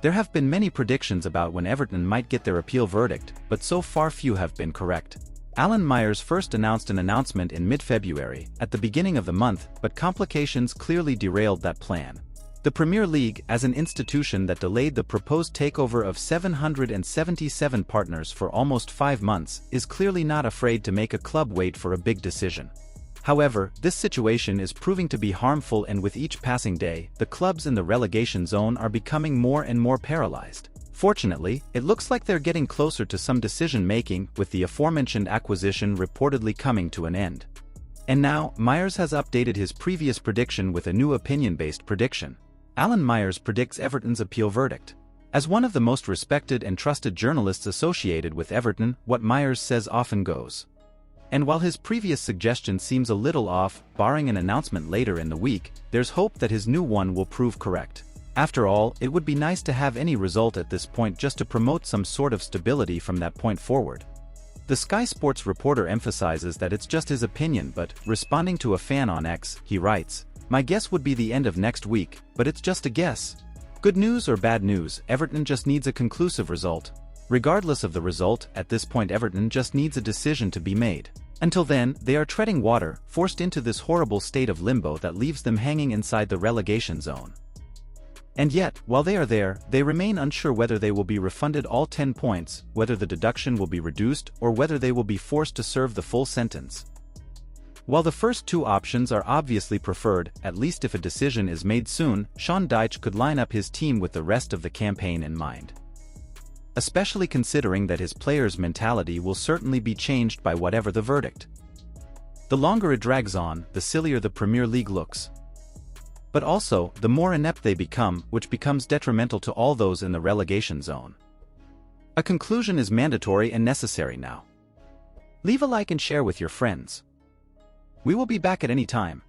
There have been many predictions about when Everton might get their appeal verdict, but so far few have been correct. Alan Myers first announced an announcement in mid-February, at the beginning of the month, but complications clearly derailed that plan. The Premier League, as an institution that delayed the proposed takeover of 777 partners for almost 5 months, is clearly not afraid to make a club wait for a big decision. However, this situation is proving to be harmful, and with each passing day, the clubs in the relegation zone are becoming more and more paralyzed. Fortunately, it looks like they're getting closer to some decision-making, with the aforementioned acquisition reportedly coming to an end. And now, Myers has updated his previous prediction with a new opinion-based prediction. Alan Myers predicts Everton's appeal verdict. As one of the most respected and trusted journalists associated with Everton, what Myers says often goes. And while his previous suggestion seems a little off, barring an announcement later in the week, there's hope that his new one will prove correct. After all, it would be nice to have any result at this point just to promote some sort of stability from that point forward. The Sky Sports reporter emphasizes that it's just his opinion, but, responding to a fan on X, he writes, "My guess would be the end of next week, but it's just a guess. Good news or bad news, Everton just needs a conclusive result. Regardless of the result, at this point Everton just needs a decision to be made. Until then, they are treading water, forced into this horrible state of limbo that leaves them hanging inside the relegation zone. And yet, while they are there, they remain unsure whether they will be refunded all 10 points, whether the deduction will be reduced, or whether they will be forced to serve the full sentence. While the first two options are obviously preferred, at least if a decision is made soon, Sean Dyche could line up his team with the rest of the campaign in mind. Especially considering that his players' mentality will certainly be changed by whatever the verdict. The longer it drags on, the sillier the Premier League looks. But also, the more inept they become, which becomes detrimental to all those in the relegation zone. A conclusion is mandatory and necessary now. Leave a like and share with your friends. We will be back at any time.